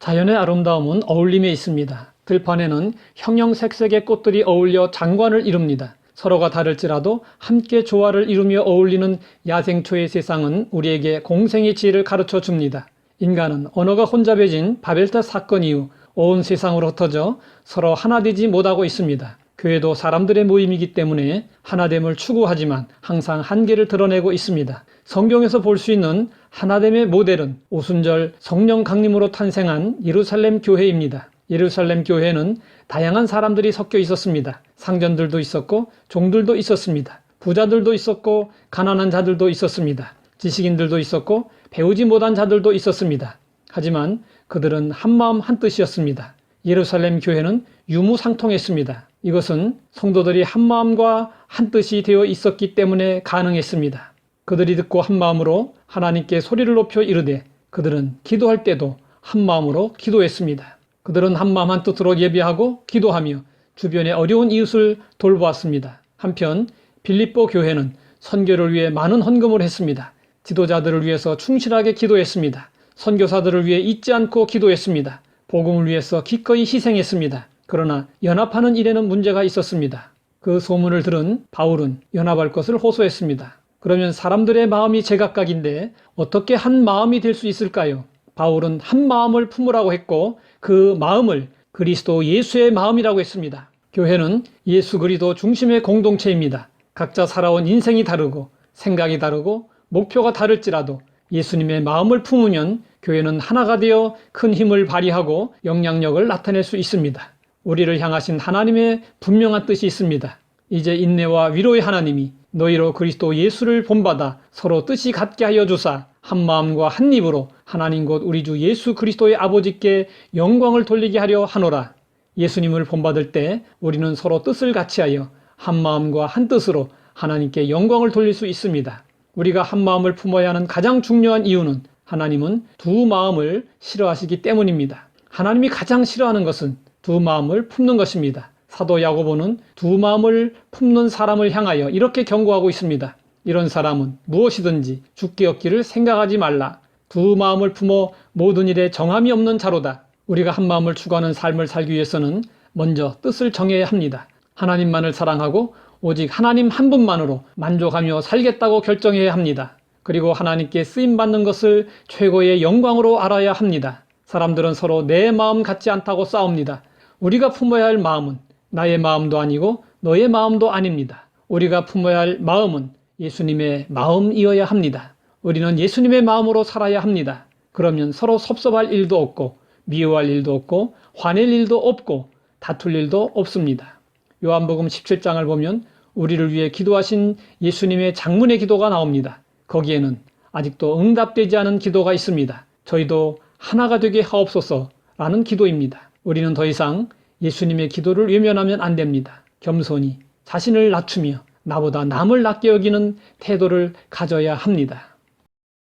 자연의 아름다움은 어울림에 있습니다. 들판에는 형형색색의 꽃들이 어울려 장관을 이룹니다. 서로가 다를지라도 함께 조화를 이루며 어울리는 야생초의 세상은 우리에게 공생의 지혜를 가르쳐 줍니다. 인간은 언어가 혼잡해진 바벨탑 사건 이후 온 세상으로 흩어져 서로 하나 되지 못하고 있습니다. 교회도 사람들의 모임이기 때문에 하나됨을 추구하지만 항상 한계를 드러내고 있습니다. 성경에서 볼 수 있는 하나됨의 모델은 오순절 성령 강림으로 탄생한 예루살렘 교회입니다. 예루살렘 교회는 다양한 사람들이 섞여 있었습니다. 상전들도 있었고 종들도 있었습니다. 부자들도 있었고 가난한 자들도 있었습니다. 지식인들도 있었고 배우지 못한 자들도 있었습니다. 하지만 그들은 한마음 한뜻이었습니다. 예루살렘 교회는 유무상통했습니다. 이것은 성도들이 한마음과 한뜻이 되어 있었기 때문에 가능했습니다. 그들이 듣고 한마음으로 하나님께 소리를 높여 이르되 그들은 기도할 때도 한마음으로 기도했습니다. 그들은 한마음 한뜻으로 예배하고 기도하며 주변의 어려운 이웃을 돌보았습니다. 한편 빌립보 교회는 선교를 위해 많은 헌금을 했습니다. 지도자들을 위해서 충실하게 기도했습니다. 선교사들을 위해 잊지 않고 기도했습니다. 복음을 위해서 기꺼이 희생했습니다. 그러나 연합하는 일에는 문제가 있었습니다. 그 소문을 들은 바울은 연합할 것을 호소했습니다. 그러면 사람들의 마음이 제각각인데 어떻게 한 마음이 될 수 있을까요? 바울은 한 마음을 품으라고 했고 그 마음을 그리스도 예수의 마음이라고 했습니다. 교회는 예수 그리스도 중심의 공동체입니다. 각자 살아온 인생이 다르고 생각이 다르고 목표가 다를지라도 예수님의 마음을 품으면 교회는 하나가 되어 큰 힘을 발휘하고 영향력을 나타낼 수 있습니다. 우리를 향하신 하나님의 분명한 뜻이 있습니다. 이제 인내와 위로의 하나님이 너희로 그리스도 예수를 본받아 서로 뜻이 같게 하여 주사 한 마음과 한 입으로 하나님 곧 우리 주 예수 그리스도의 아버지께 영광을 돌리게 하려 하노라. 예수님을 본받을 때 우리는 서로 뜻을 같이 하여 한 마음과 한 뜻으로 하나님께 영광을 돌릴 수 있습니다. 우리가 한 마음을 품어야 하는 가장 중요한 이유는 하나님은 두 마음을 싫어하시기 때문입니다. 하나님이 가장 싫어하는 것은 두 마음을 품는 것입니다. 사도 야고보는 두 마음을 품는 사람을 향하여 이렇게 경고하고 있습니다. 이런 사람은 무엇이든지 죽게 얻기를 생각하지 말라. 두 마음을 품어 모든 일에 정함이 없는 자로다. 우리가 한 마음을 추구하는 삶을 살기 위해서는 먼저 뜻을 정해야 합니다. 하나님만을 사랑하고 오직 하나님 한 분만으로 만족하며 살겠다고 결정해야 합니다. 그리고 하나님께 쓰임받는 것을 최고의 영광으로 알아야 합니다. 사람들은 서로 내 마음 같지 않다고 싸웁니다. 우리가 품어야 할 마음은 나의 마음도 아니고 너의 마음도 아닙니다. 우리가 품어야 할 마음은 예수님의 마음이어야 합니다. 우리는 예수님의 마음으로 살아야 합니다. 그러면 서로 섭섭할 일도 없고 미워할 일도 없고 화낼 일도 없고 다툴 일도 없습니다. 요한복음 17장을 보면 우리를 위해 기도하신 예수님의 장문의 기도가 나옵니다. 거기에는 아직도 응답되지 않은 기도가 있습니다. 저희도 하나가 되게 하옵소서라는 기도입니다. 우리는 더 이상 예수님의 기도를 외면하면 안 됩니다. 겸손히 자신을 낮추며 나보다 남을 낮게 여기는 태도를 가져야 합니다.